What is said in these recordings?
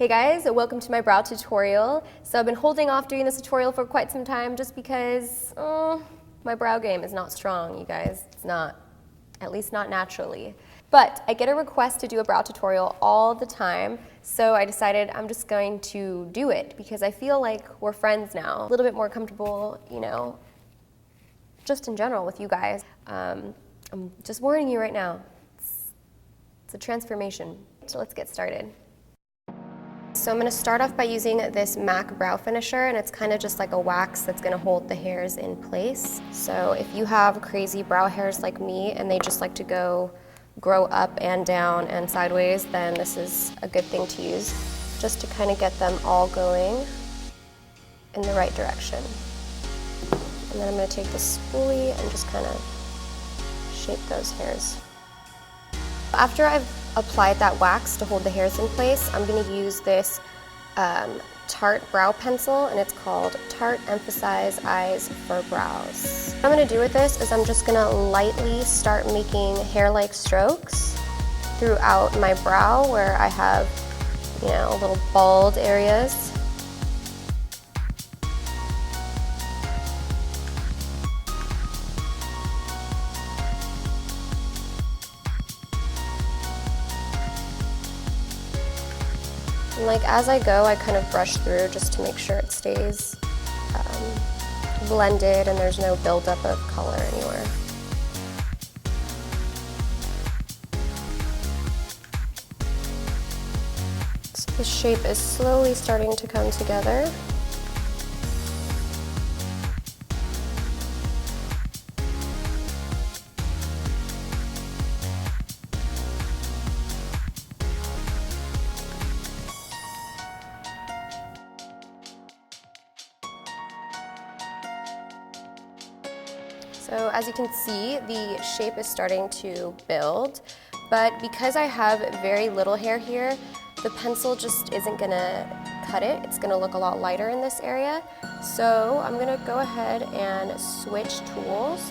Hey guys, welcome to my brow tutorial. So I've been holding off doing this tutorial for quite some time just because my brow game is not strong, you guys. It's not, at least not naturally. But I get a request to do a brow tutorial all the time, so I decided I'm just going to do it because I feel like we're friends now. A little bit more comfortable, you know, just in general with you guys. I'm just warning you right now, it's a transformation. So let's get started. So I'm going to start off by using this MAC brow finisher, and it's kind of just like a wax that's going to hold the hairs in place. So if you have crazy brow hairs like me and they just like to grow up and down and sideways, then this is a good thing to use just to kind of get them all going in the right direction. And then I'm going to take the spoolie and just kind of shape those hairs. After I've applied that wax to hold the hairs in place, I'm going to use this Tarte brow pencil, and it's called Tarte Emphasize Eyes for Brows. What I'm going to do with this is I'm just going to lightly start making hair-like strokes throughout my brow where I have, you know, little bald areas. And like as I go, I kind of brush through just to make sure it stays blended and there's no buildup of color anywhere. So the shape is slowly starting to come together. So as you can see, the shape is starting to build, but because I have very little hair here, the pencil just isn't gonna cut it. It's gonna look a lot lighter in this area. So I'm gonna go ahead and switch tools.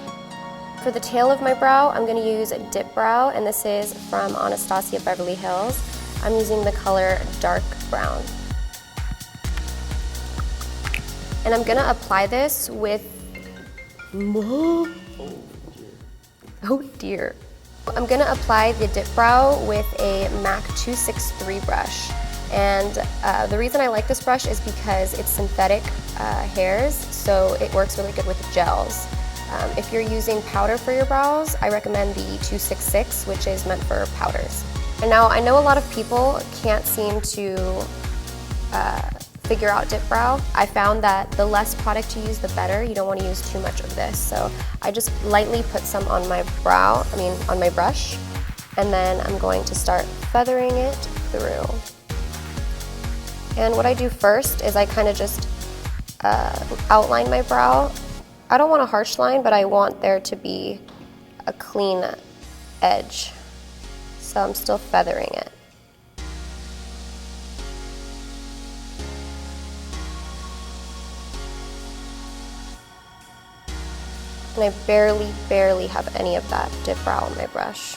For the tail of my brow, I'm gonna use Dip Brow, and this is from Anastasia Beverly Hills. I'm using the color dark brown. And I'm gonna apply this with oh dear. I'm gonna apply the Dip Brow with a MAC 263 brush. And the reason I like this brush is because it's synthetic hairs, so it works really good with gels. If you're using powder for your brows, I recommend the 266, which is meant for powders. And now I know a lot of people can't seem to figure out Dip Brow. I found that the less product you use, the better. You don't want to use too much of this. So I just lightly put some on my brow, on my brush, and then I'm going to start feathering it through. And what I do first is I kind of just outline my brow. I don't want a harsh line, but I want there to be a clean edge. So I'm still feathering it. And I barely have any of that Dip Brow on my brush.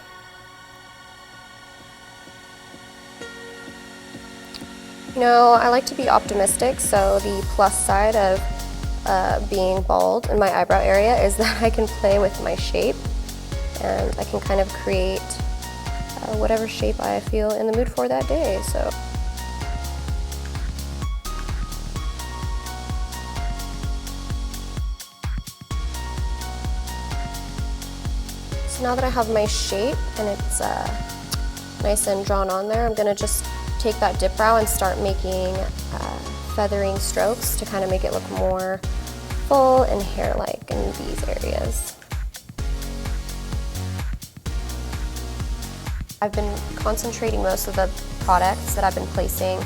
You know, I like to be optimistic, so the plus side of being bald in my eyebrow area is that I can play with my shape and I can kind of create whatever shape I feel in the mood for that day. So. So now that I have my shape and it's nice and drawn on there, I'm gonna just take that Dip Brow and start making feathering strokes to kind of make it look more full and hair-like in these areas. I've been concentrating most of the products that I've been placing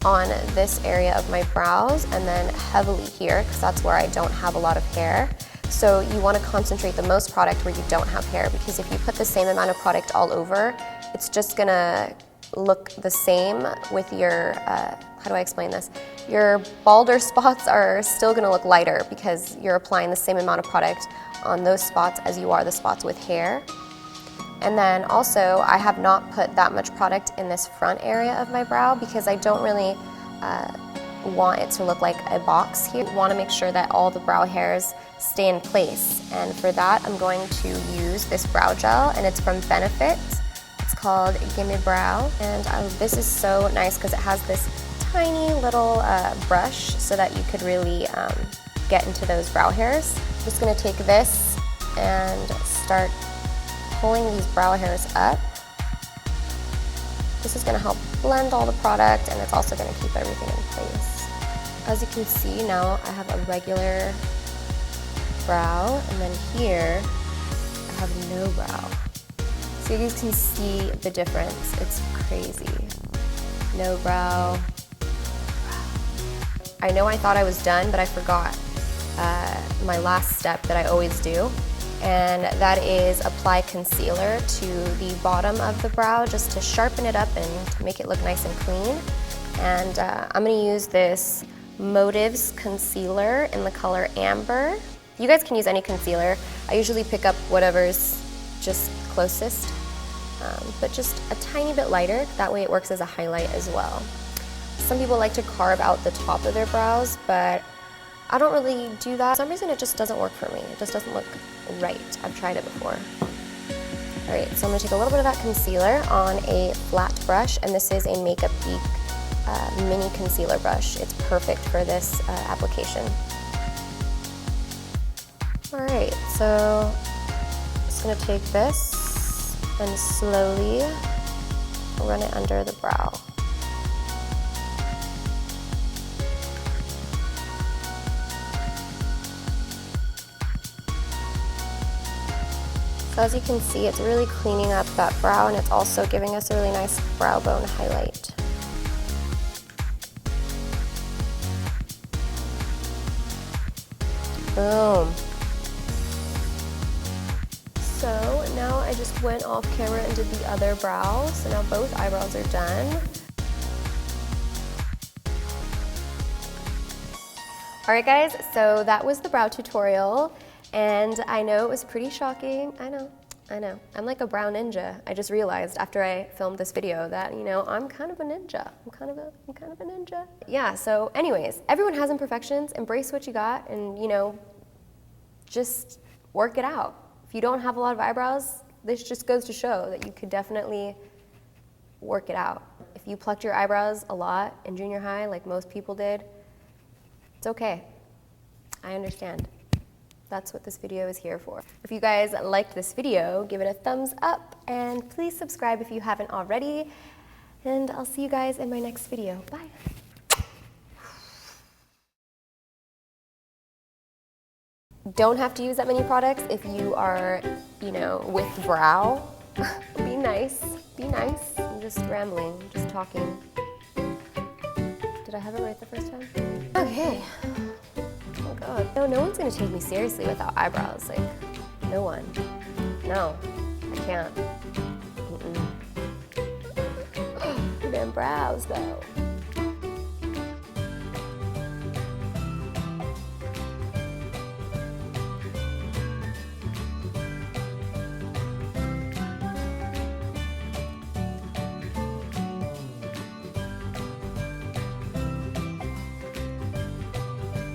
on this area of my brows and then heavily here because that's where I don't have a lot of hair. So you want to concentrate the most product where you don't have hair, because if you put the same amount of product all over, it's just gonna look the same with your, how do I explain this? Your balder spots are still gonna look lighter because you're applying the same amount of product on those spots as you are the spots with hair. And then also, I have not put that much product in this front area of my brow because I don't really want it to look like a box here. I want to make sure that all the brow hairs stay in place. And for that, I'm going to use this brow gel, and it's from Benefit. It's called Gimme Brow. And this is so nice because it has this tiny little brush so that you could really get into those brow hairs. I'm just going to take this and start pulling these brow hairs up. This is going to help blend all the product, and it's also going to keep everything in place. As you can see now, I have a regular brow, and then here I have no brow. So you guys can see the difference. It's crazy. No brow. I know I thought I was done, but I forgot my last step that I always do, and that is apply concealer to the bottom of the brow just to sharpen it up and to make it look nice and clean. And I'm going to use this Motives concealer in the color Amber. You guys can use any concealer. I usually pick up whatever's just closest, but just a tiny bit lighter. That way it works as a highlight as well. Some people like to carve out the top of their brows, but I don't really do that. For some reason it just doesn't work for me. It just doesn't look right. I've tried it before. All right, so I'm gonna take a little bit of that concealer on a flat brush, and this is a Makeup Geek mini concealer brush. It's perfect for this application. All right, so I'm just gonna take this and slowly run it under the brow. So as you can see, it's really cleaning up that brow, and it's also giving us a really nice brow bone highlight. Boom. So now I just went off camera and did the other brow. So now both eyebrows are done. All right guys, so that was the brow tutorial. And I know it was pretty shocking. I know. I'm like a brow ninja. I just realized after I filmed this video that, you know, I'm kind of a ninja. I'm kind of a ninja. Yeah, so anyways, everyone has imperfections. Embrace what you got and, you know, just work it out. If you don't have a lot of eyebrows, this just goes to show that you could definitely work it out. If you plucked your eyebrows a lot in junior high, like most people did, it's okay. I understand. That's what this video is here for. If you guys liked this video, give it a thumbs up, and please subscribe if you haven't already. And I'll see you guys in my next video. Bye. Don't have to use that many products if you are, you know, with brow. Be nice. Be nice. I'm just rambling, just talking. Did I have it right the first time? Okay. Oh God. No one's gonna take me seriously without eyebrows. Like, no one. No, I can't. Damn brows though.